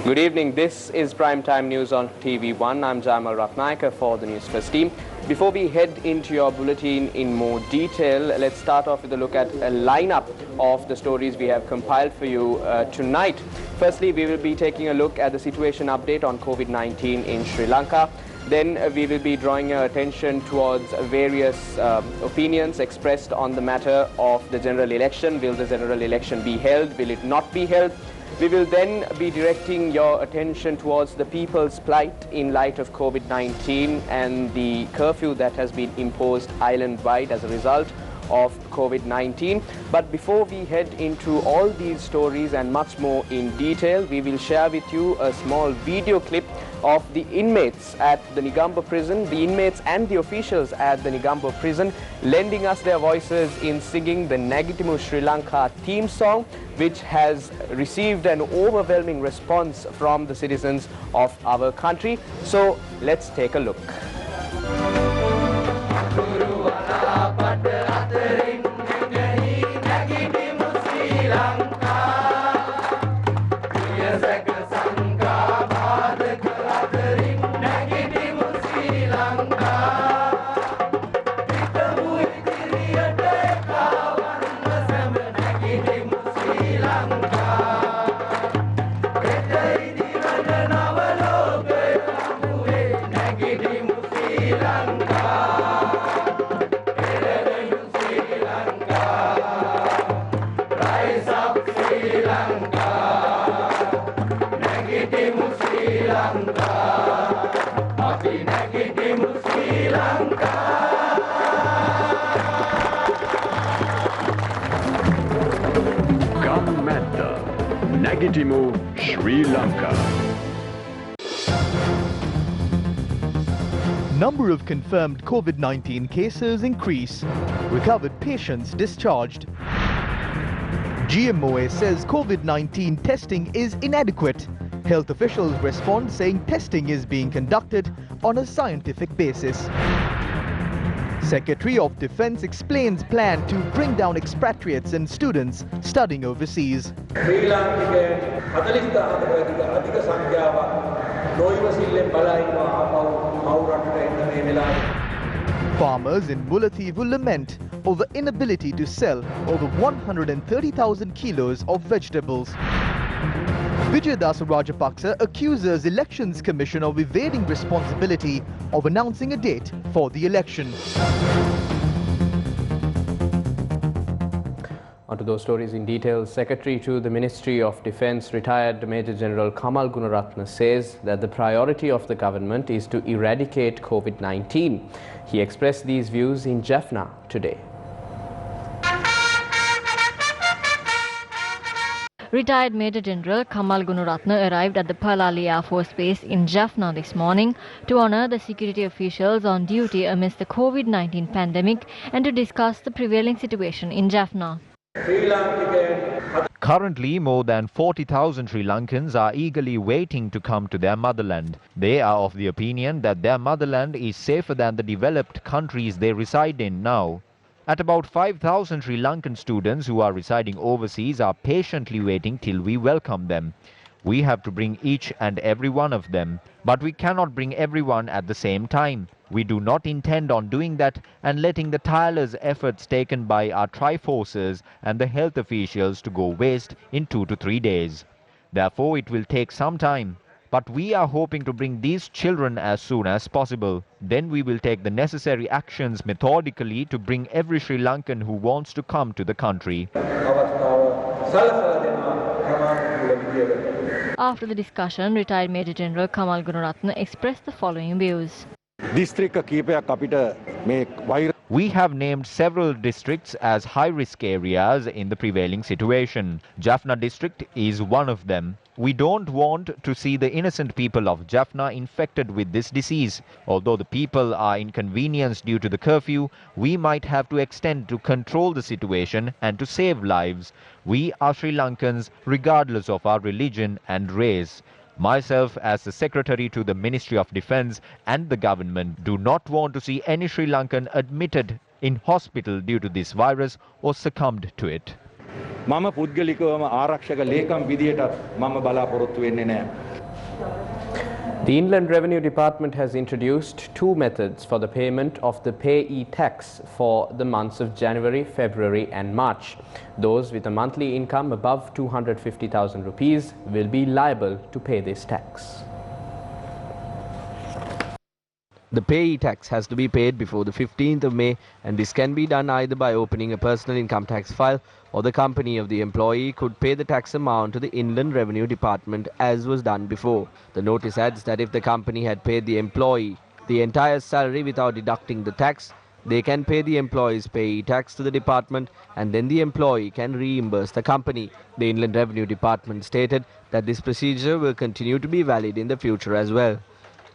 Good evening. This is Primetime News on TV1. I'm Jamal Ratnayaka for the Newsfirst team. Before we head into your bulletin in more detail, let's start off with a look at a lineup of the stories we have compiled for you tonight. Firstly, we will be taking a look at the situation update on COVID-19 in Sri Lanka. Then we will be drawing your attention towards various opinions expressed on the matter of the general election. Will the general election be held? Will it not be held? We will then be directing your attention towards the people's plight in light of COVID-19 and the curfew that has been imposed island-wide as a result of COVID-19. But before we head into all these stories and much more in detail, we will share with you a small video clip of the inmates at the Negombo prison, the inmates and the officials at the Negombo prison lending us their voices in singing the Nagitimu Sri Lanka theme song, which has received an overwhelming response from the citizens of our country. So let's take a look. Nagitimu, Sri Lanka. Number of confirmed COVID-19 cases increase. Recovered patients discharged. GMOA says COVID-19 testing is inadequate. Health officials respond saying testing is being conducted on a scientific basis. Secretary of Defense explains plan to bring down expatriates and students studying overseas. Farmers in Mullaitivu will lament over inability to sell over 130,000 kilos of vegetables. Vijayadasa Rajapaksa accuses Elections Commission of evading responsibility of announcing a date for the election. On to those stories in detail. Secretary to the Ministry of Defence, retired Major General Kamal Gunaratne, says that the priority of the government is to eradicate COVID-19. He expressed these views in Jaffna today. Retired Major General Kamal Gunaratne arrived at the Palali Air Force Base in Jaffna this morning to honour the security officials on duty amidst the COVID-19 pandemic and to discuss the prevailing situation in Jaffna. Currently, more than 40,000 Sri Lankans are eagerly waiting to come to their motherland. They are of the opinion that their motherland is safer than the developed countries they reside in now. At about 5,000 Sri Lankan students who are residing overseas are patiently waiting till we welcome them. We have to bring each and every one of them, but we cannot bring everyone at the same time. We do not intend on doing that and letting the tireless efforts taken by our tri-forces and the health officials to go waste in 2 to 3 days. Therefore, it will take some time. But we are hoping to bring these children as soon as possible. Then we will take the necessary actions methodically to bring every Sri Lankan who wants to come to the country. After the discussion, retired Major General Kamal Gunaratne expressed the following views. We have named several districts as high-risk areas in the prevailing situation. Jaffna district is one of them. We don't want to see the innocent people of Jaffna infected with this disease. Although the people are inconvenienced due to the curfew, we might have to extend to control the situation and to save lives. We are Sri Lankans regardless of our religion and race. Myself, as the Secretary to the Ministry of Defence and the government, do not want to see any Sri Lankan admitted in hospital due to this virus or succumbed to it. මම පුද්ගලිකවම ආරක්ෂක ලේකම් විදියටත් මම බලාපොරොත්තු වෙන්නේ නැහැ. The Inland Revenue Department has introduced two methods for the payment of the payee tax for the months of January, February and March. Those with a monthly income above 250,000 rupees will be liable to pay this tax. The payee tax has to be paid before the 15th of May, and this can be done either by opening a personal income tax file, or the company of the employee could pay the tax amount to the Inland Revenue Department as was done before. The notice adds that if the company had paid the employee the entire salary without deducting the tax, they can pay the employee's payee tax to the department, and then the employee can reimburse the company. The Inland Revenue Department stated that this procedure will continue to be valid in the future as well.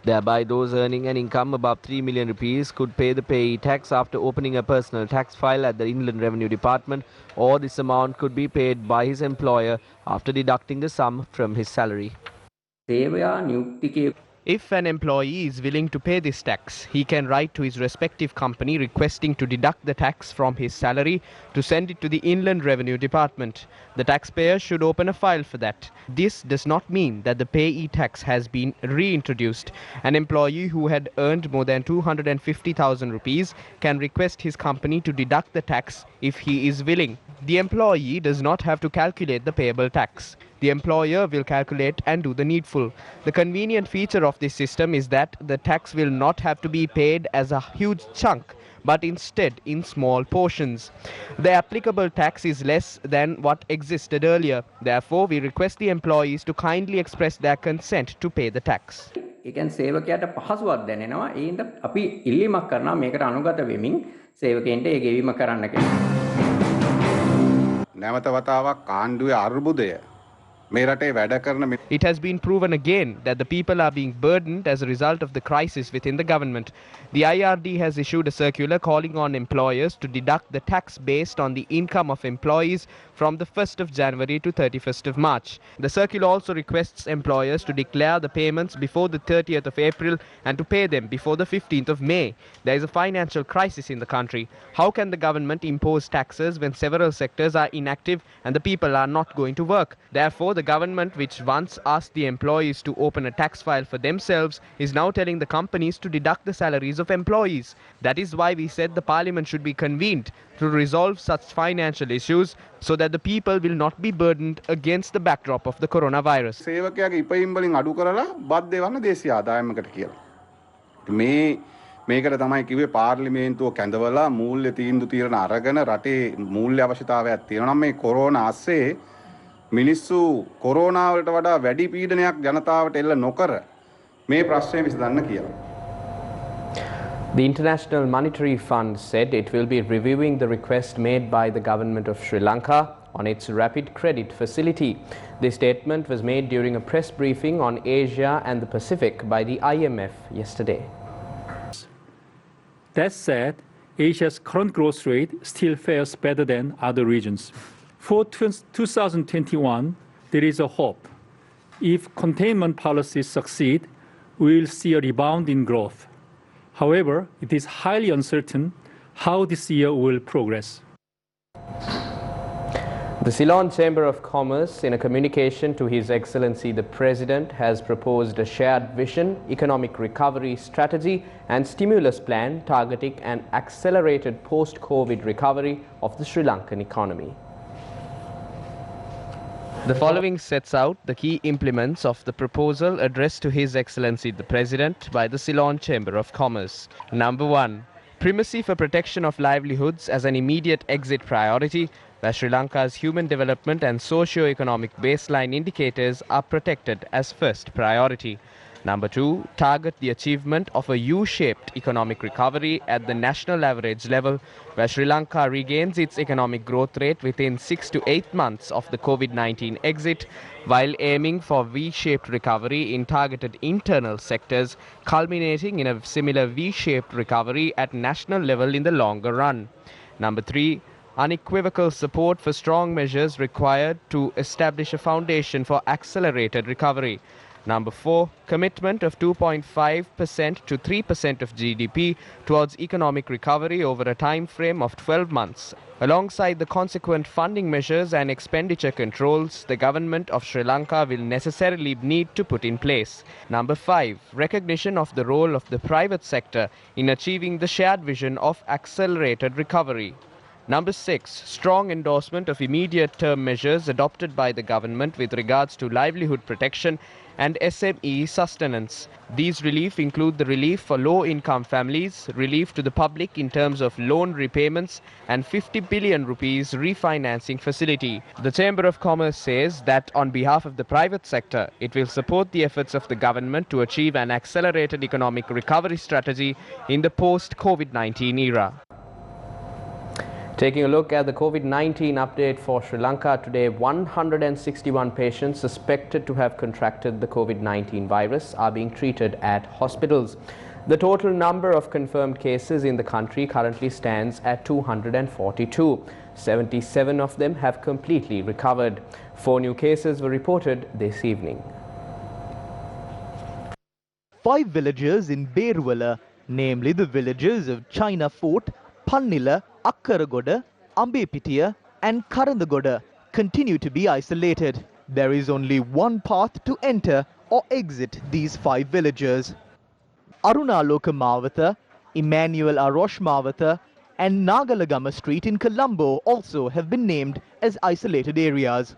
Thereby, those earning an income above 3 million rupees could pay the payee tax after opening a personal tax file at the Inland Revenue Department, or this amount could be paid by his employer after deducting the sum from his salary. If an employee is willing to pay this tax, he can write to his respective company requesting to deduct the tax from his salary to send it to the Inland Revenue Department. The taxpayer should open a file for that. This does not mean that the payee tax has been reintroduced. An employee who had earned more than 250,000 rupees can request his company to deduct the tax if he is willing. The employee does not have to calculate the payable tax. The employer will calculate and do the needful. The convenient feature of this system is that the tax will not have to be paid as a huge chunk, but instead in small portions. The applicable tax is less than what existed earlier. Therefore, we request the employees to kindly express their consent to pay the tax. ඒ කියන්නේ සේවකයාට පහසුවක් දැනෙනවා. ඒ හින්දා අපි ඉල්ලීමක් කරනවා මේකට අනුගත වෙමින් සේවකයන්ට ඒ ගෙවීම කරන්න කියලා. නැවත වතාවක් ආණ්ඩුවේ අර්බුදය It has been proven again that the people are being burdened as a result of the crisis within the government. The IRD has issued a circular calling on employers to deduct the tax based on the income of employees from the 1st of January to 31st of March. The circular also requests employers to declare the payments before the 30th of April and to pay them before the 15th of May. There is a financial crisis in the country. How can the government impose taxes when several sectors are inactive and the people are not going to work? Therefore, the government, which once asked the employees to open a tax file for themselves, is now telling the companies to deduct the salaries of employees. That is why we said the parliament should be convened to resolve such financial issues so that the people will not be burdened against the backdrop of the coronavirus. සේවකයාගේ ඉපයීම් වලින් අඩු කරලා බත් දෙවන්න දේශීය ආදායමකට කියලා. මේකට තමයි කිව්වේ පාර්ලිමේන්තුව කැඳවලා මූල්‍ය තීන්දුව తీරන අරගෙන රටේ මූල්‍ය අවශ්‍යතාවයක් තියෙනවා නම් මේ කොරෝනා ASCII මිනිස්සු කොරෝනා වලට වඩා වැඩි පීඩනයක් ජනතාවට එල්ල නොකර මේ ප්‍රශ්නය විසඳන්න කියලා. The International Monetary Fund said it will be reviewing the request made by the government of Sri Lanka on its rapid credit facility. This statement was made during a press briefing on Asia and the Pacific by the IMF yesterday. That said, Asia's current growth rate still fares better than other regions. For 2021, there is a hope. If containment policies succeed, we will see a rebound in growth. However, it is highly uncertain how this year will progress. The Ceylon Chamber of Commerce, in a communication to His Excellency the President, has proposed a shared vision, economic recovery strategy and stimulus plan targeting an accelerated post-COVID recovery of the Sri Lankan economy. The following sets out the key implements of the proposal addressed to His Excellency the President by the Ceylon Chamber of Commerce. Number 1. Primacy for protection of livelihoods as an immediate exit priority, where Sri Lanka's human development and socio-economic baseline indicators are protected as first priority. Number 2, target the achievement of a U-shaped economic recovery at the national average level, where Sri Lanka regains its economic growth rate within 6 to 8 months of the COVID-19 exit, while aiming for V-shaped recovery in targeted internal sectors, culminating in a similar V-shaped recovery at national level in the longer run. Number 3, unequivocal support for strong measures required to establish a foundation for accelerated recovery. Number 4, commitment of 2.5% to 3% of GDP towards economic recovery over a time frame of 12 months. Alongside the consequent funding measures and expenditure controls, the government of Sri Lanka will necessarily need to put in place. Number 5, recognition of the role of the private sector in achieving the shared vision of accelerated recovery. Number 6, strong endorsement of immediate term measures adopted by the government with regards to livelihood protection and SME sustenance. These relief include the relief for low-income families, relief to the public in terms of loan repayments and 50 billion rupees refinancing facility. The Chamber of Commerce says that on behalf of the private sector, it will support the efforts of the government to achieve an accelerated economic recovery strategy in the post-COVID-19 era. Taking a look at the COVID-19 update for Sri Lanka today, 161 patients suspected to have contracted the COVID-19 virus are being treated at hospitals. The total number of confirmed cases in the country currently stands at 242. 77 of them have completely recovered. 4 new cases were reported this evening. 5 villagers in Beruwala, namely the villages of China Fort, Pannila, Akkaragoda, Ambepitiya and Karandagoda, continue to be isolated. There is only one path to enter or exit these 5 villages. Arunaloka Mawatha, Emmanuel Arosh Mawatha and Nagalagama Street in Colombo also have been named as isolated areas.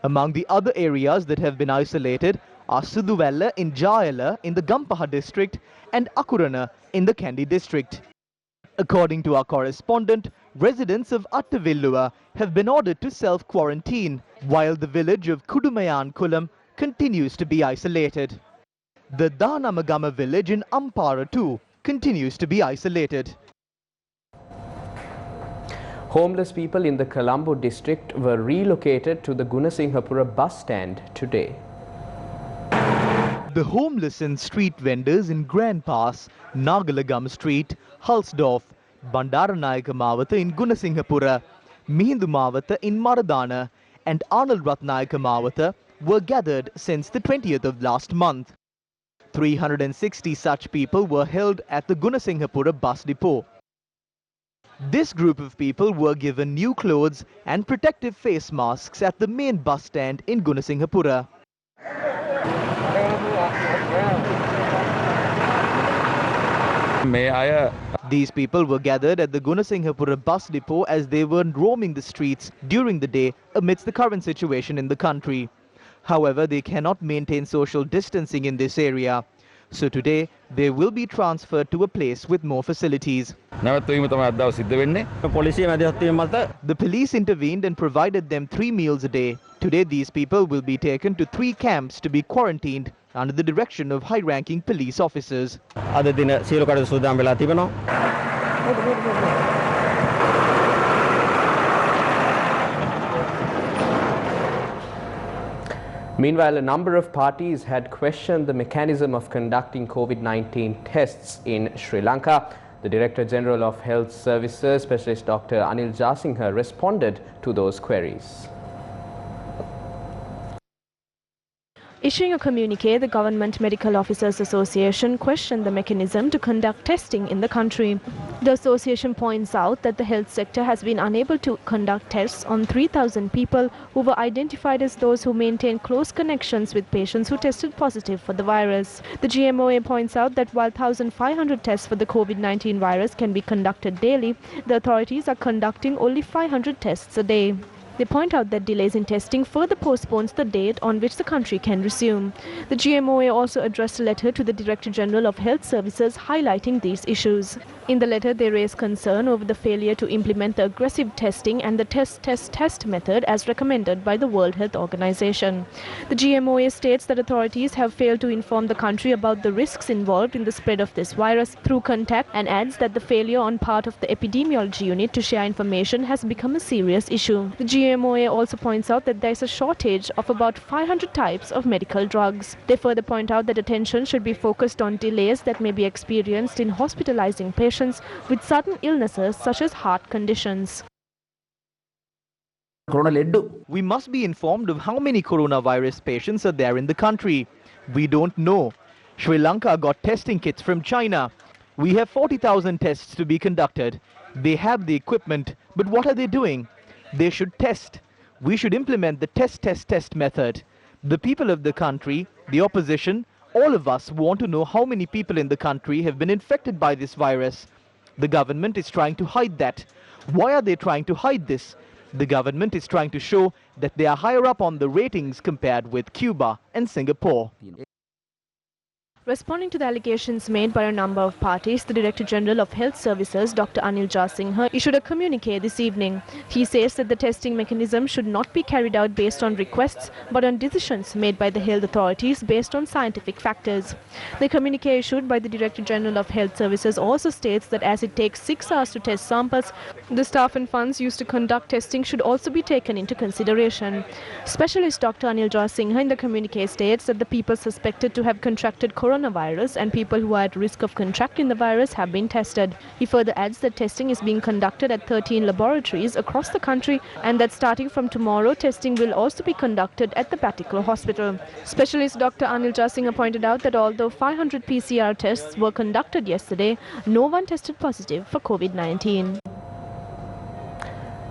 Among the other areas that have been isolated are Suduvella in Jayala in the Gampaha district and Akurana in the Kandy district. According to our correspondent, residents of Attavillua have been ordered to self-quarantine, while the village of Kudumayan Kulam continues to be isolated. The Danamagama village in Ampara too continues to be isolated. Homeless people in the Colombo district were relocated to the Gunasinghapura bus stand today. The homeless and street vendors in Grand Pass, Nagalagam Street, Halsdorf, Bandaranayaka Mawatha in Gunasinghapura, Mihindu Mawatha in Maradana and Arnold Ratnayaka Mawatha were gathered since the 20th of last month. 360 such people were held at the Gunasinghapura bus depot. This group of people were given new clothes and protective face masks at the main bus stand in Gunasinghapura. These people were gathered at the Gunasinghapura bus depot as they were roaming the streets during the day amidst the current situation in the country. However, they cannot maintain social distancing in this area. So today, they will be transferred to a place with more facilities. The police intervened and provided them 3 meals a day. Today, these people will be taken to 3 camps to be quarantined under the direction of high-ranking police officers. Meanwhile, a number of parties had questioned the mechanism of conducting COVID-19 tests in Sri Lanka. The Director General of Health Services, Specialist Dr. Anil Jasinghe, responded to those queries. Issuing a communique, the Government Medical Officers Association questioned the mechanism to conduct testing in the country. The association points out that the health sector has been unable to conduct tests on 3,000 people who were identified as those who maintain close connections with patients who tested positive for the virus. The GMOA points out that while 1,500 tests for the COVID-19 virus can be conducted daily, the authorities are conducting only 500 tests a day. They point out that delays in testing further postpones the date on which the country can resume. The GMOA also addressed a letter to the Director General of Health Services highlighting these issues. In the letter, they raised concern over the failure to implement the aggressive testing and the test method as recommended by the World Health Organization. The GMOA states that authorities have failed to inform the country about the risks involved in the spread of this virus through contact and adds that the failure on part of the epidemiology unit to share information has become a serious issue. The GMOA also points out that there is a shortage of about 500 types of medical drugs. They further point out that attention should be focused on delays that may be experienced in hospitalizing patients with sudden illnesses such as heart conditions. We must be informed of how many coronavirus patients are there in the country. We don't know. Sri Lanka got testing kits from China. We have 40,000 tests to be conducted. They have the equipment, but what are they doing? They should test. We should implement the test method. The people of the country, the opposition, all of us want to know how many people in the country have been infected by this virus. The government is trying to hide that. Why are they trying to hide this? The government is trying to show that they are higher up on the ratings compared with Cuba and Singapore. Responding to the allegations made by a number of parties, the Director General of Health Services, Dr. Anil Jasinghe, issued a communique this evening. He says that the testing mechanism should not be carried out based on requests, but on decisions made by the health authorities based on scientific factors. The communique issued by the Director General of Health Services also states that as it takes 6 hours to test samples, the staff and funds used to conduct testing should also be taken into consideration. Specialist Dr. Anil Jasinghe in the communique states that the people suspected to have contracted coronavirus and people who are at risk of contracting the virus have been tested. He further adds that testing is being conducted at 13 laboratories across the country and that starting from tomorrow, testing will also be conducted at the particular hospital. Specialist Dr. Anil Jasinghe pointed out that although 500 PCR tests were conducted yesterday, no one tested positive for COVID-19.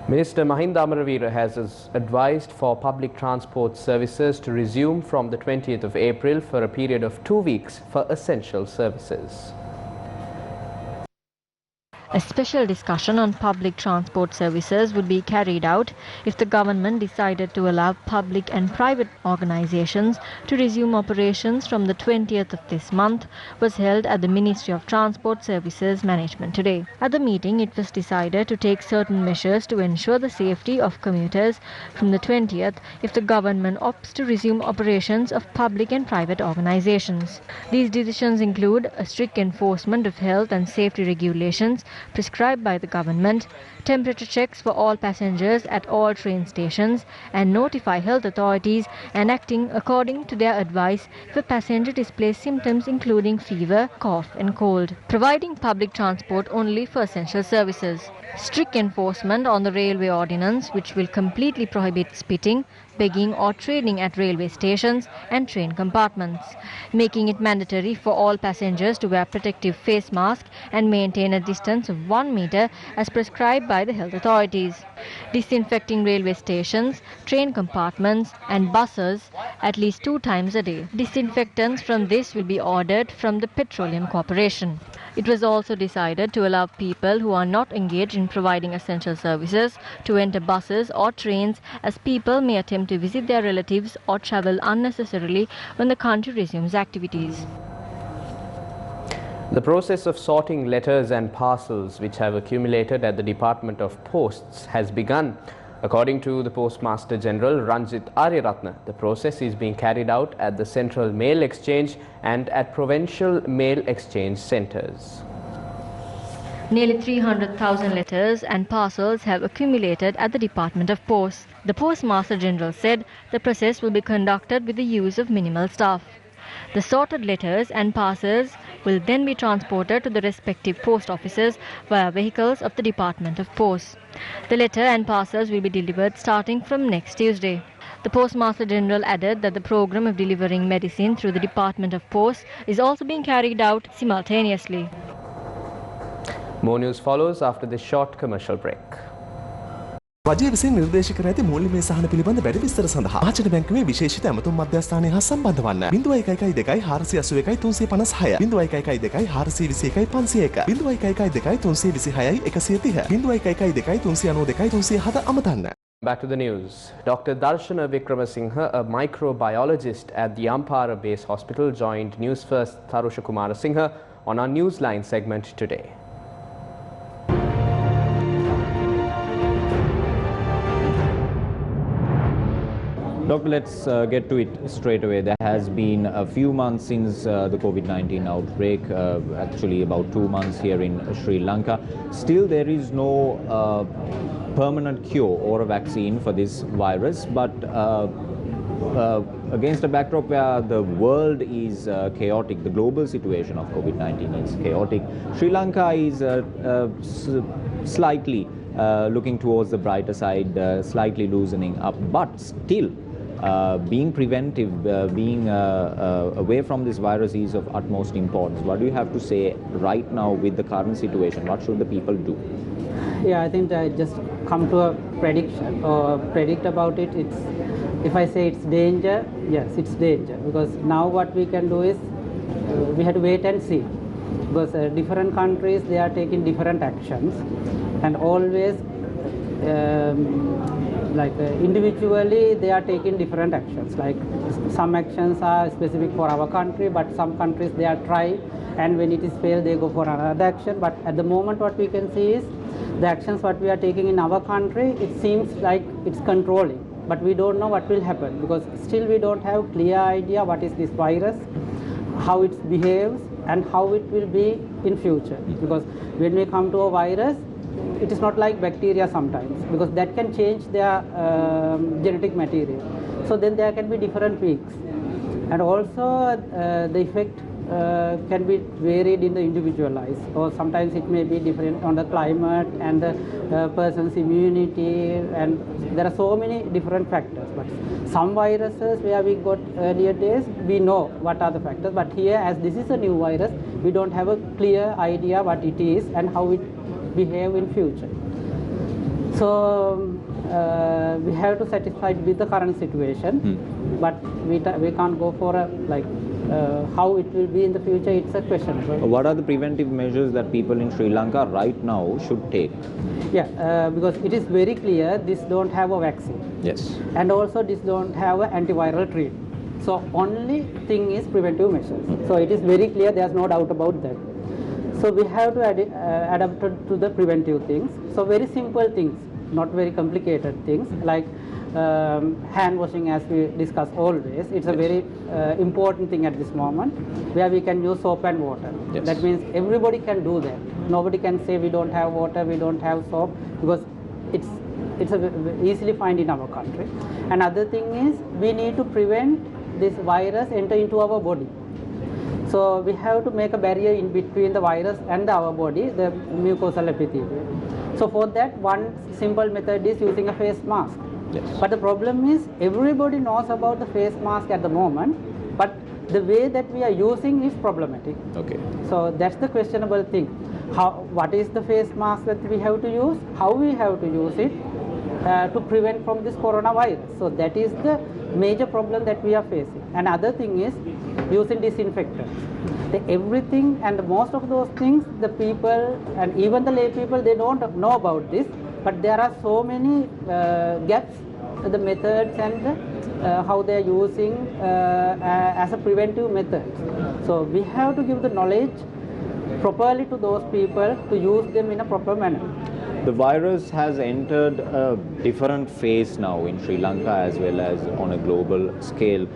Minister Mahinda Amaraveera has advised for public transport services to resume from the 20th of April for a period of 2 weeks for essential services. A special discussion on public transport services would be carried out if the government decided to allow public and private organizations to resume operations from the 20th of this month was held at the Ministry of Transport Services Management today. At the meeting, it was decided to take certain measures to ensure the safety of commuters from the 20th if the government opts to resume operations of public and private organizations. These decisions include a strict enforcement of health and safety regulations prescribed by the government, temperature checks for all passengers at all train stations, and notify health authorities and acting according to their advice if a passenger displays symptoms including fever, cough and cold. Providing public transport only for essential services. Strict enforcement on the railway ordinance, which will completely prohibit spitting, begging or trading at railway stations and train compartments, making it mandatory for all passengers to wear protective face masks and maintain a distance of 1 meter as prescribed by the health authorities, disinfecting railway stations, train compartments and buses at least 2 times a day. Disinfectants from this will be ordered from the Petroleum Corporation. It was also decided to allow people who are not engaged in providing essential services to enter buses or trains, as people may attempt to visit their relatives or travel unnecessarily when the country resumes activities. The process of sorting letters and parcels which have accumulated at the Department of Posts has begun. According to the Postmaster General Ranjit Aryaratne, the process is being carried out at the Central Mail Exchange and at Provincial Mail Exchange centres. Nearly 300,000 letters and parcels have accumulated at the Department of Posts. The Postmaster General said the process will be conducted with the use of minimal staff. The sorted letters and parcels will then be transported to the respective post offices via vehicles of the Department of Posts. The letter and parcels will be delivered starting from next Tuesday. The Postmaster General added that the program of delivering medicine through the Department of Posts is also being carried out simultaneously. More news follows after this short commercial break. රජය විසින් නිර්දේශ කර ඇති මූල්‍යමය සහන පිළිබඳ වැඩි විස්තර සඳහා මහජන බැංකුවේ විශේෂිත ඇමතුම් මධ්‍යස්ථානය හා සම්බන්ධ වන්න 0112 481 356 0112 421 501 0112 326 130 0112 392 307 අමතන්න. Back to the news. Dr. Darshana Wickramasinghe, a microbiologist at the Ampara Base Hospital, joined Newsfirst Tharusha Kumarasinghe on our Newsline segment today. Doctor, let's get to it straight away. There has been a few months since the COVID-19 outbreak, actually about 2 months here in Sri Lanka. Still, there is no permanent cure or a vaccine for this virus, but against a backdrop where the world is chaotic, the global situation of COVID-19 is chaotic, Sri Lanka is slightly looking towards the brighter side, slightly loosening up, but still being preventive, being away from this virus is of utmost importance. What do you have to say right now with the current situation? What should the people do? Yeah, I think I just come to a prediction or predict about it. If I say it's danger, yes, it's danger, because now what we can do is we have to wait and see, because different countries, they are taking different actions, and always individually they are taking different actions. Like some actions are specific for our country, but some countries they are trying, and when it is failed they go for another action. But at the moment what we can see is the actions what we are taking in our country, it seems like it's controlling, but we don't know what will happen, because still we don't have clear idea what is this virus, how it behaves, and how it will be in future. Because when we come to a virus, it is not like bacteria sometimes, because that can change their genetic material. So then there can be different peaks, and also the effect can be varied in the individualized, or sometimes it may be different on the climate and the person's immunity, and there are so many different factors. But some viruses where we got earlier days, we know what are the factors, but here, as this is a new virus, we don't have a clear idea what it is and how it behave in future. So we have to satisfy with the current situation, but we can't go for a how it will be in the future. It's a question. What are the preventive measures that people in Sri Lanka right now should take? Yeah, because it is very clear this don't have a vaccine. Yes. And also this don't have an antiviral treatment. So only thing is preventive measures. So it is very clear, there's no doubt about that. So we have to adapt to the preventive things. So very simple things, not very complicated things, like hand washing, as we discuss always. It's a very important thing at this moment, where we can use soap and water. Yes. That means everybody can do that. Nobody can say we don't have water, we don't have soap, because it's easily found in our country. Another thing is we need to prevent this virus enter into our body. So we have to make a barrier in between the virus and our body, the mucosal epithelium. So for that, one simple method is using a face mask. Yes. But the problem is everybody knows about the face mask at the moment, but the way that we are using is problematic. Okay. So that's the questionable thing. What is the face mask that we have to use? How we have to use it to prevent from this coronavirus? So that is the major problem that we are facing. Another thing is using disinfectants. Everything and most of those things, the people and even the lay people, they don't know about this, but there are so many gaps, the methods and how they are using as a preventive method. So we have to give the knowledge properly to those people to use them in a proper manner. The virus has entered a different phase now in Sri Lanka as well as on a global scale.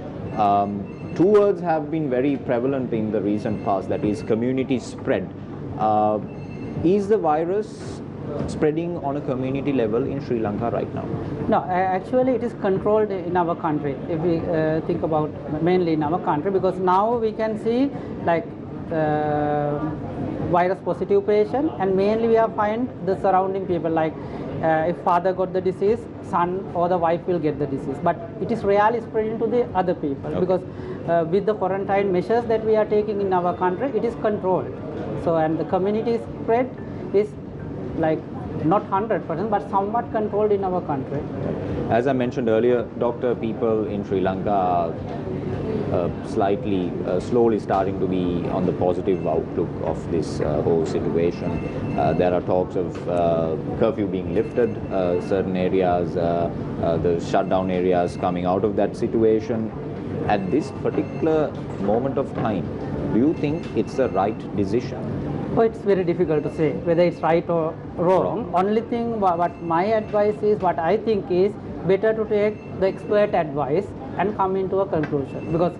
Two words have been very prevalent in the recent past, that is community spread. Is the virus spreading on a community level in Sri Lanka right now? No, actually it is controlled in our country, if we think about mainly in our country, because now we can see like virus positive patient, and mainly we have find the surrounding people, like if father got the disease, son or the wife will get the disease, but it is rarely spreading to the other people. Okay. Because with the quarantine measures that we are taking in our country, it is controlled. So, and the community spread is like not 100%, but somewhat controlled in our country. As I mentioned earlier, doctor, people in Sri Lanka are slowly starting to be on the positive outlook of this whole situation. There are talks of curfew being lifted, certain areas, the shutdown areas coming out of that situation. At this particular moment of time, do you think it's the right decision? Oh, it's very difficult to say whether it's right or wrong. Only thing what my advice is, what I think is better to take the expert advice and come into a conclusion, because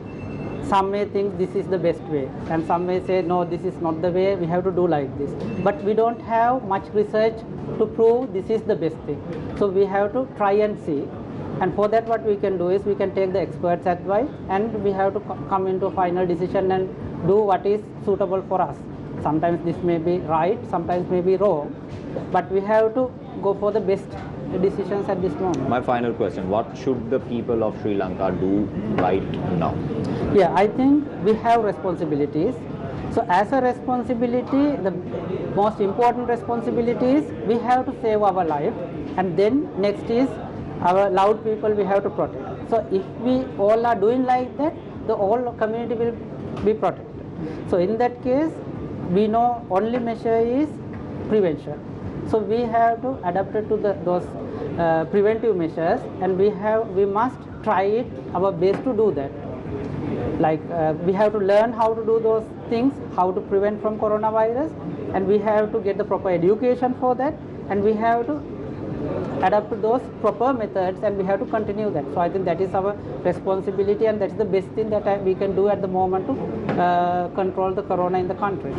some may think this is the best way and some may say no, this is not the way, we have to do like this, but we don't have much research to prove this is the best thing. So we have to try and see, and for that what we can do is we can take the experts advice and we have to come into a final decision and do what is suitable for us. Sometimes this may be right, sometimes may be wrong, but we have to go for the best decisions at this moment. My final question, what should the people of Sri Lanka do right now? Yeah, I think we have responsibilities. So as a responsibility, the most important responsibility is we have to save our life, and then next is our loved people we have to protect. So if we all are doing like that, the whole community will be protected. So in that case, we know only measure is prevention. So we have to adapt it to those preventive measures, and we must try it our best to do that. Like we have to learn how to do those things, how to prevent from coronavirus, and we have to get the proper education for that, and we have to adapt to those proper methods, and we have to continue that. So I think that is our responsibility, and that's the best thing that we can do at the moment to control the corona in the country.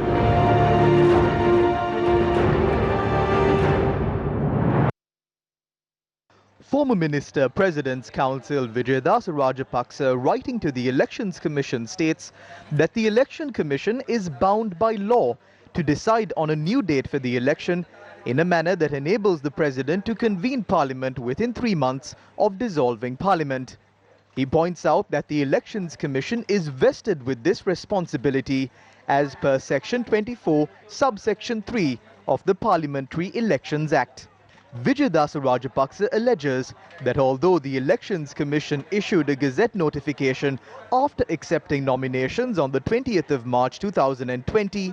Former Minister, President's Counsel Vijayadasa Rajapaksa, writing to the Elections Commission, states that the Election Commission is bound by law to decide on a new date for the election in a manner that enables the President to convene Parliament within 3 months of dissolving Parliament. He points out that the Elections Commission is vested with this responsibility as per Section 24, Subsection 3 of the Parliamentary Elections Act. Vijayadasa Rajapaksa alleges that although the Elections Commission issued a Gazette notification after accepting nominations on the 20th of March 2020,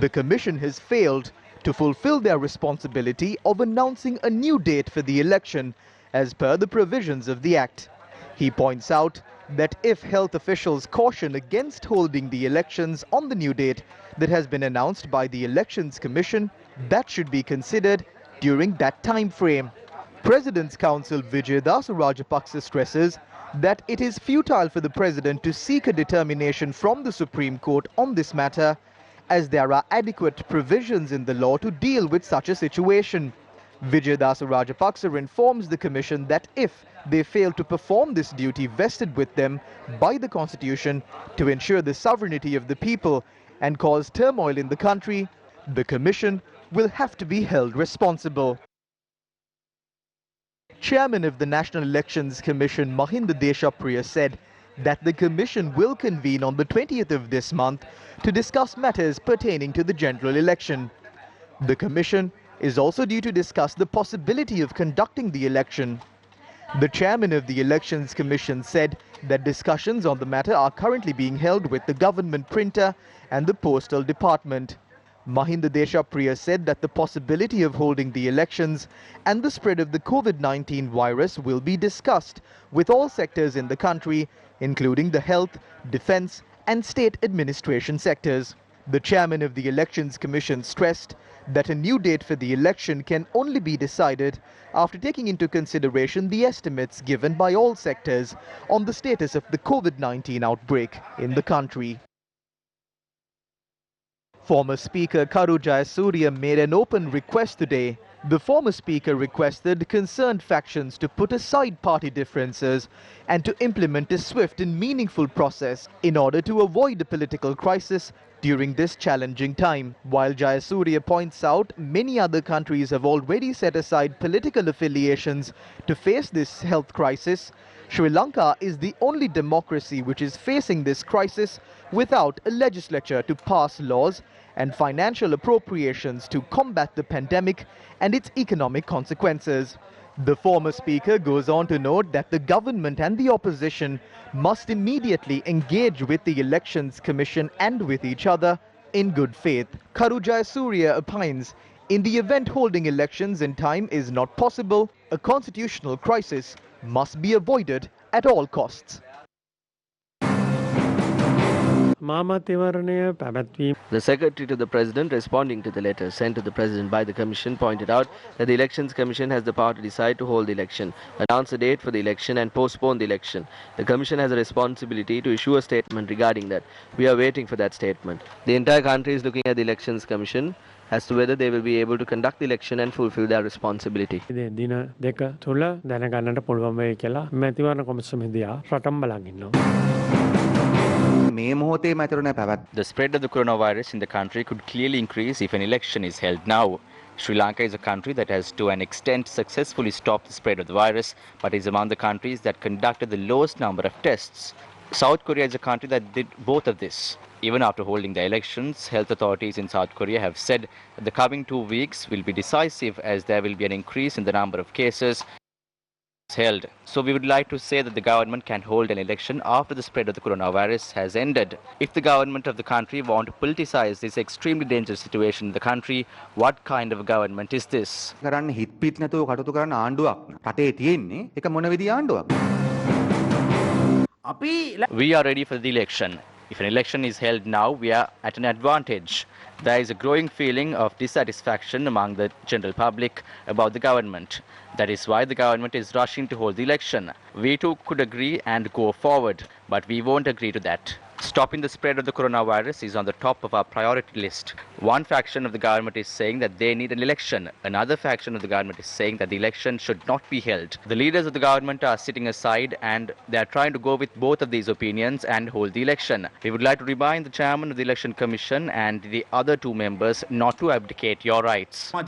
the Commission has failed to fulfill their responsibility of announcing a new date for the election as per the provisions of the Act. He points out that if health officials caution against holding the elections on the new date that has been announced by the Elections Commission, that should be considered during that time frame. President's Counsel Vijayadasa Rajapaksa stresses that it is futile for the President to seek a determination from the Supreme Court on this matter, as there are adequate provisions in the law to deal with such a situation. Vijayadasa Rajapaksa informs the Commission that if they fail to perform this duty vested with them by the Constitution to ensure the sovereignty of the people and cause turmoil in the country, the Commission will have to be held responsible. Chairman of the National Elections Commission, Mahinda Deshapriya, said that the Commission will convene on the 20th of this month to discuss matters pertaining to the general election. The Commission is also due to discuss the possibility of conducting the election. The chairman of the Elections Commission said that discussions on the matter are currently being held with the government printer and the postal department. Mahinda Deshapriya said that the possibility of holding the elections and the spread of the COVID-19 virus will be discussed with all sectors in the country, including the health, defense and state administration sectors. The chairman of the Elections Commission stressed that a new date for the election can only be decided after taking into consideration the estimates given by all sectors on the status of the COVID-19 outbreak in the country. Former Speaker Karu Jayasuriya made an open request today. The former Speaker requested concerned factions to put aside party differences and to implement a swift and meaningful process in order to avoid a political crisis during this challenging time. While Jayasuriya points out many other countries have already set aside political affiliations to face this health crisis, Sri Lanka is the only democracy which is facing this crisis without a legislature to pass laws and financial appropriations to combat the pandemic and its economic consequences. The former speaker goes on to note that the government and the opposition must immediately engage with the Elections Commission and with each other in good faith. Karu Jayasuriya opines, in the event holding elections in time is not possible, a constitutional crisis must be avoided at all costs. The Secretary to the President, responding to the letter sent to the President by the Commission, pointed out that the Elections Commission has the power to decide to hold the election, announce a date for the election and postpone the election. The Commission has a responsibility to issue a statement regarding that. We are waiting for that statement. The entire country is looking at the Elections Commission as to whether they will be able to conduct the election and fulfill their responsibility. මේ මොහොතේම ඇතිරෙන පැවැත්. The spread of the coronavirus in the country could clearly increase if an election is held now. Sri Lanka is a country that has to an extent successfully stopped the spread of the virus, but is among the countries that conducted the lowest number of tests. South Korea is a country that did both of this. Even after holding the elections, health authorities in South Korea have said that the coming 2 weeks will be decisive as there will be an increase in the number of cases held. So we would like to say that the government can hold an election after the spread of the coronavirus has ended. If the government of the country want to politicize this extremely dangerous situation in the country, what kind of a government is this? කරන්න හිත් පිට නැතුව කටයුතු කරන ආණ්ඩුවක් රටේ තියෙන්නේ. ඒක මොන විදිහේ ආණ්ඩුවක්ද? We are ready for the election. If an election is held now, we are at an advantage. There is a growing feeling of dissatisfaction among the general public about the government. That is why the government is rushing to hold the election. We too could agree and go forward, but we won't agree to that. Stopping the spread of the coronavirus is on the top of our priority list. One faction of the government is saying that they need an election. Another faction of the government is saying that the election should not be held. The leaders of the government are sitting aside and they are trying to go with both of these opinions and hold the election. We would like to remind the chairman of the election commission and the other two members not to abdicate your rights. As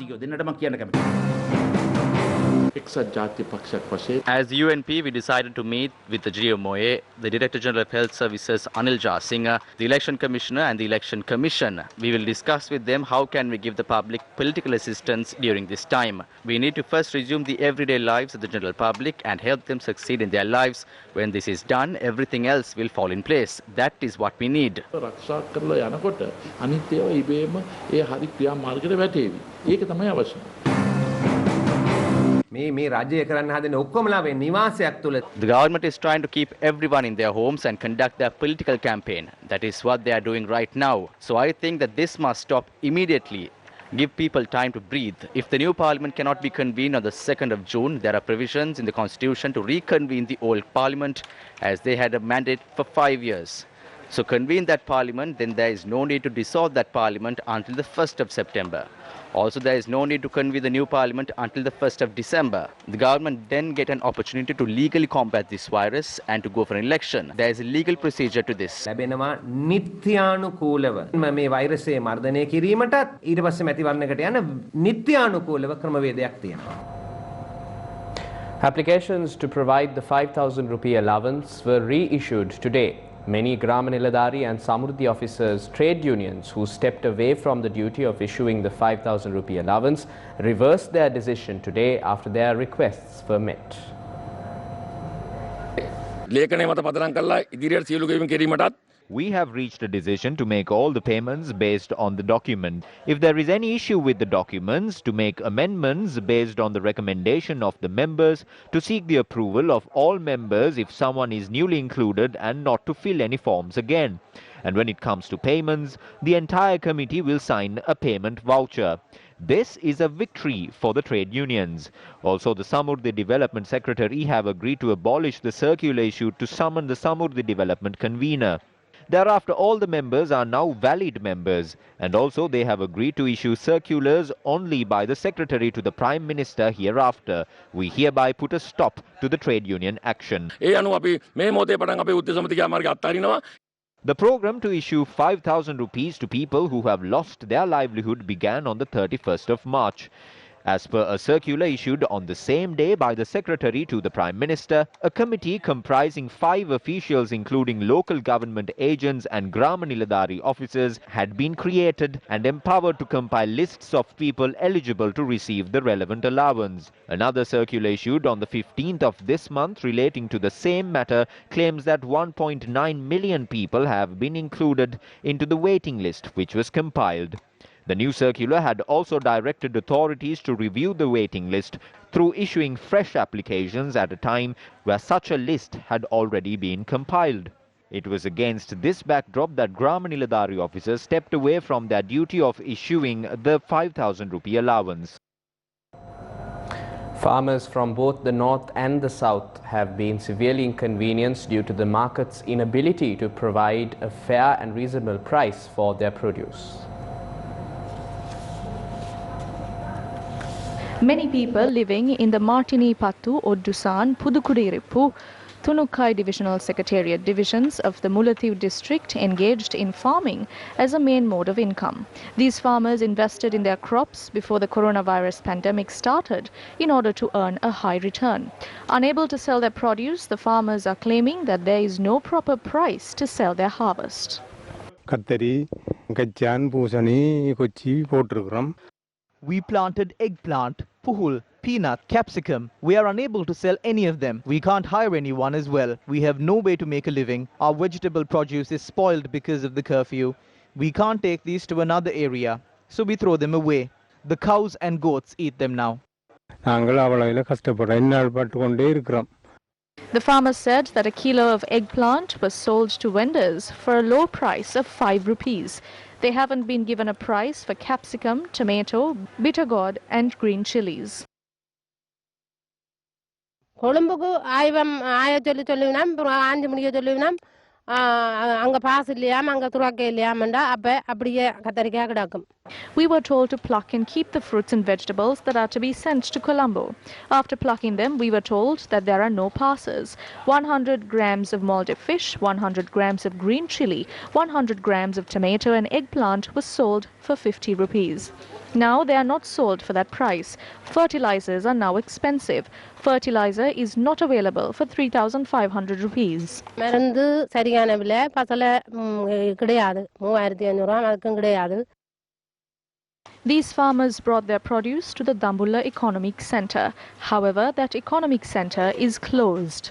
the UNP, we decided to meet with the GMOA, the Director General of Health Services Anil Jasinger, the Election Commissioner and the Election Commission. We will discuss with them how can we give the public political assistance during this time. We need to first resume the everyday lives of the general public and help them succeed in their lives. When this is done, everything else will fall in place. That is what we need. The government is trying to keep everyone in their homes and conduct their political campaign. That is what they are doing right now. So I think that this must stop immediately. Give people time to breathe. If the new parliament cannot be convened on the 2nd of June, there are provisions in the constitution to reconvene the old parliament as they had a mandate for 5 years. So convene that parliament, then there is no need to dissolve that parliament until the 1st of September. Also, there is no need to convene the new parliament until the 1st of December. The government then get an opportunity to legally combat this virus and to go for an election. There is a legal procedure to this. නිත්‍යානුකූලව මේ වෛරසය මර්ධනය කිරීමටත් ඊට පස්සේ මැතිවරණයකට යන නිත්‍යානුකූලව ක්‍රමවේදයක් තියෙනවා. Applications to provide the 5,000 rupee allowance were reissued today. Many Grama Niladhari and Samruddhi officers, trade unions who stepped away from the duty of issuing the 5,000 rupee allowance reversed their decision today after their requests were met. We have reached a decision to make all the payments based on the document. If there is any issue with the documents, to make amendments based on the recommendation of the members, to seek the approval of all members if someone is newly included and not to fill any forms again. And when it comes to payments, the entire committee will sign a payment voucher. This is a victory for the trade unions. Also, the Samurdhi Development Secretary have agreed to abolish the circular issued to summon the Samurdhi Development Convener. Thereafter, all the members are now valid members, and also they have agreed to issue circulars only by the Secretary to the Prime Minister hereafter. We hereby put a stop to the trade union action. The program to issue 5,000 rupees to people who have lost their livelihood began on the 31st of March. As per a circular issued on the same day by the Secretary to the Prime Minister, a committee comprising 5 officials including local government agents and Grama Niladhari officers had been created and empowered to compile lists of people eligible to receive the relevant allowance. Another circular issued on the 15th of this month relating to the same matter claims that 1.9 million people have been included into the waiting list which was compiled. The new circular had also directed authorities to review the waiting list through issuing fresh applications at a time where such a list had already been compiled. It was against this backdrop that Grama Niladhari officers stepped away from their duty of issuing the 5,000 rupee allowance. Farmers from both the north and the south have been severely inconvenienced due to the market's inability to provide a fair and reasonable price for their produce. Many people living in the Martini Pattu, Oddusan, Pudukudirippu, Thunukai Divisional Secretariat divisions of the Mullaitivu district engaged in farming as a main mode of income. These farmers invested in their crops before the coronavirus pandemic started in order to earn a high return. Unable to sell their produce, the farmers are claiming that there is no proper price to sell their harvest. We planted eggplant, puhul, peanut, capsicum. We are unable to sell any of them. We can't hire anyone as well. We have no way to make a living. Our vegetable produce is spoiled because of the curfew. We can't take these to another area, so we throw them away. The cows and goats eat them now. The farmer said that a kilo of eggplant was sold to vendors for a low price of 5 rupees. They haven't been given a price for capsicum, tomato, bitter gourd and green chilies. We were told to pluck and keep the fruits and vegetables that are to be sent to Colombo. After plucking them, we were told that there are no passes. 100 grams of Maldive fish, 100 grams of green chili, 100 grams of tomato and eggplant was sold for 50 rupees. Now they are not sold for that price. Fertilizers are now expensive. Fertilizer is not available for 3,500 rupees. These farmers brought their produce to the Dambulla Economic Centre. However, that economic centre is closed.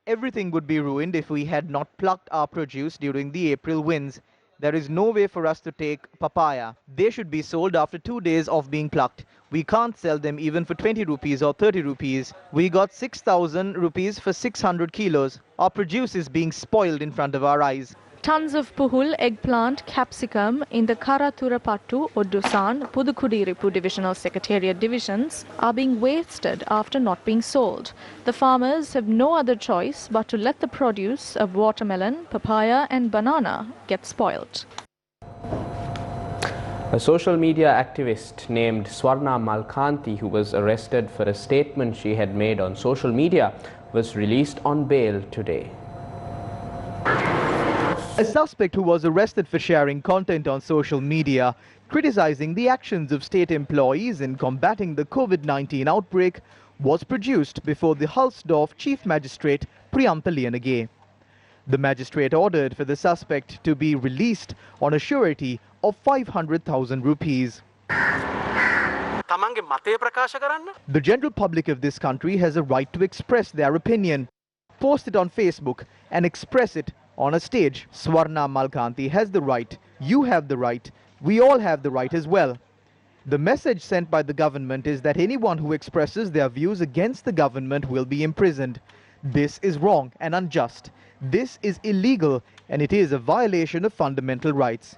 Everything would be ruined if we had not plucked our produce during the April winds. There is no way for us to take papaya. They should be sold after 2 days of being plucked. We can't sell them even for 20 rupees or 30 rupees. We got 6,000 rupees for 600 kilos. Our produce is being spoiled in front of our eyes. Tons of puhul, eggplant, capsicum in the Karaturapattu, Oddusan, Pudukudiripu Divisional Secretariat divisions are being wasted after not being sold. The farmers have no other choice but to let the produce of watermelon, papaya and banana get spoiled. A social media activist named Swarna Malkanti, who was arrested for a statement she had made on social media, was released on bail today. A suspect who was arrested for sharing content on social media criticizing the actions of state employees in combating the COVID-19 outbreak was produced before the Hulsdorf Chief Magistrate Priyampaliyanage. The magistrate ordered for the suspect to be released on a surety of 500,000 rupees. The general public of this country has a right to express their opinion, post it on Facebook and express it on a stage. Swarna Malkanti has the right, you have the right, we all have the right as well. The message sent by the government is that anyone who expresses their views against the government will be imprisoned. This is wrong and unjust. This is illegal and it is a violation of fundamental rights.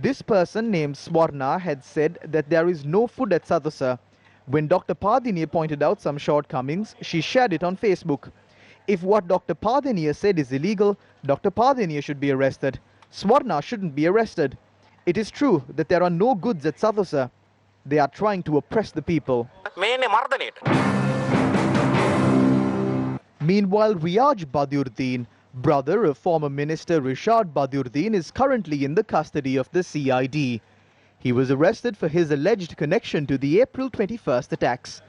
This person named Swarna had said that there is no food at Sadasa. When Dr. Padiniya pointed out some shortcomings, she shared it on Facebook. If what Dr. Padiniya said is illegal, Dr. Padiniya should be arrested. Swarna shouldn't be arrested. It is true that there are no goods at Sadasa. They are trying to oppress the people. Meanwhile, Riyaj Badiuddin, brother of former Minister Rishad Badiuddin, is currently in the custody of the CID. He was arrested for his alleged connection to the April 21st attacks.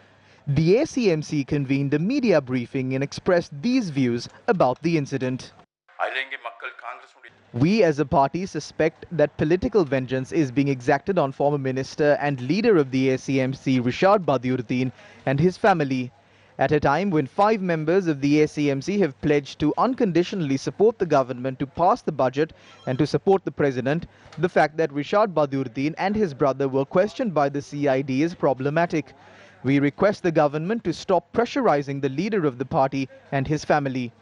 The ACMC convened a media briefing and expressed these views about the incident. We as a party suspect that political vengeance is being exacted on former minister and leader of the ACMC Rishad Badiuddin and his family. At a time when 5 members of the ACMC have pledged to unconditionally support the government to pass the budget and to support the president, the fact that Rishad Badiuddin and his brother were questioned by the CID is problematic. We request the government to stop pressurizing the leader of the party and his family.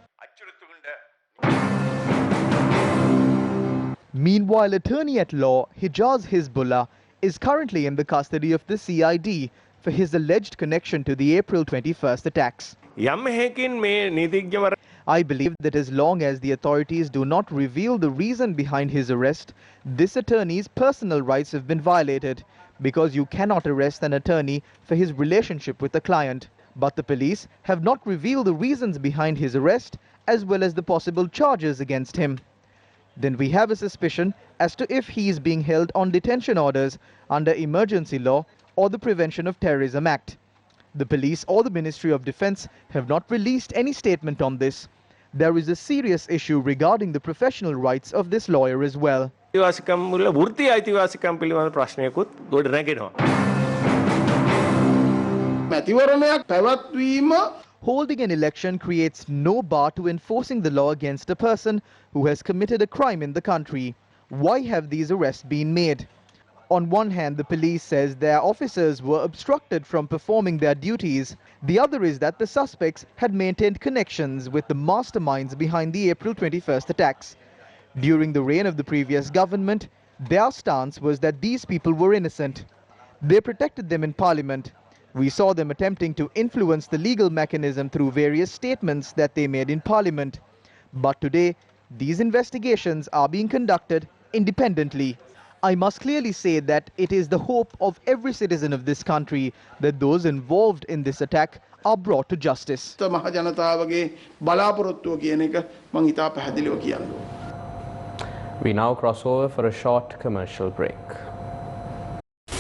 Meanwhile, attorney at law Hijaz Hizbullah is currently in the custody of the CID for his alleged connection to the April 21st attacks. I believe that as long as the authorities do not reveal the reason behind his arrest, this attorney's personal rights have been violated, because you cannot arrest an attorney for his relationship with a client. But the police have not revealed the reasons behind his arrest as well as the possible charges against him. Then we have a suspicion as to if he is being held on detention orders under emergency law or the Prevention of Terrorism Act. The police or the Ministry of Defence have not released any statement on this. There is a serious issue regarding the professional rights of this lawyer as well. Holding an election creates no bar to enforcing the law against a person who has committed a crime in the country. Why have these arrests been made? On one hand, the police says their officers were obstructed from performing their duties. The other is that the suspects had maintained connections with the masterminds behind the April 21st attacks. During the reign of the previous government, their stance was that these people were innocent. They protected them in parliament. We saw them attempting to influence the legal mechanism through various statements that they made in parliament. But today, these investigations are being conducted independently. I must clearly say that it is the hope of every citizen of this country that those involved in this attack are brought to justice. We now cross over for a short commercial break.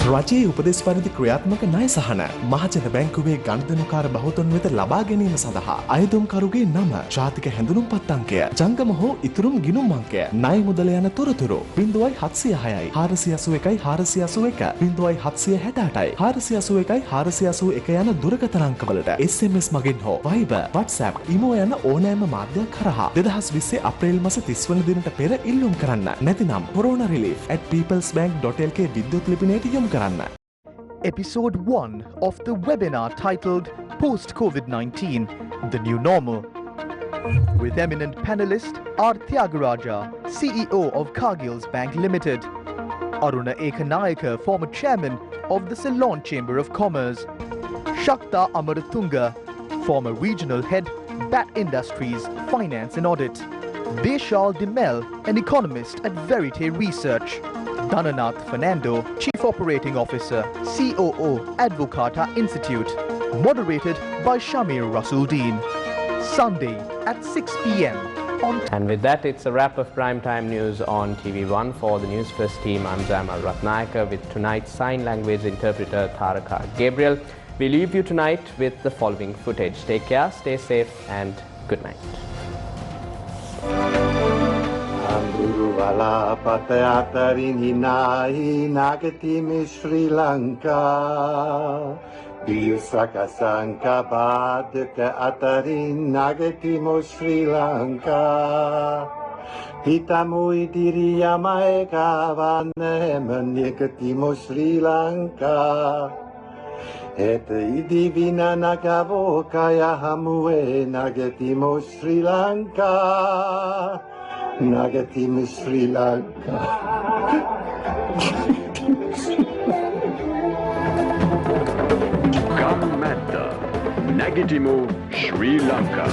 රජයේ උපදෙස් පරිදි ක්‍රියාත්මක ණය සහන මහජන බැංකුවේ ගණදනුකාර බහුතොන් වෙත ලබා ගැනීම සඳහා අයදුම්කරුගේ නම ජාතික හැඳුනුම්පත් අංකය ජංගම හෝ ඉතුරුම් ගිණුම් අංකය ණය මුදල යන තොරතුරු 0706යි 481යි 481 0768යි 481යි 481 යන දුරකථන අංකවලට SMS මගින් හෝ Viber WhatsApp ඊමෝ යන ඕනෑම මාධ්‍යයක් කරහා 2020 අප්‍රේල් මාස 30 වන දිනට පෙර ඉල්ලුම් කරන්න. නැතිනම් coronarelief@peoplesbank.lk විද්‍යුත් ලිපිනයට යොමු කරන්න. Episode 1 of the webinar titled Post-COVID-19, The New Normal. With eminent panelist R. Tyagaraja, CEO of Cargill's Bank Limited, Aruna Ekanayaka, former chairman of the Ceylon Chamber of Commerce, Shakta Amaratunga, former regional head, BAT Industries, Finance and Audit, Beshal Demel, an economist at Verite Research, Dhananath Fernando, Chief Operating Officer, COO, Advocata Institute. Moderated by Shamir Rasuldeen. Sunday at 6 p.m. And with that, it's a wrap of Primetime News on TV1. For the Newsfirst team, I'm Jamal Ratnayaka with tonight's sign language interpreter, Tharaka Gabriel. We leave you tonight with the following footage. Take care, stay safe, and good night. Valapata atarin hinahi nagatimi Sri Lanka. Diusaka sanka badka atarin nagatimo Sri Lanka. Hitamui diriyamae kavanne manikatimo Sri Lanka. Et idivina nagavo kaya hamue nagatimo Sri Lanka. Nagatim Sri Lanka. Kammetta Nagitimu Sri Lanka.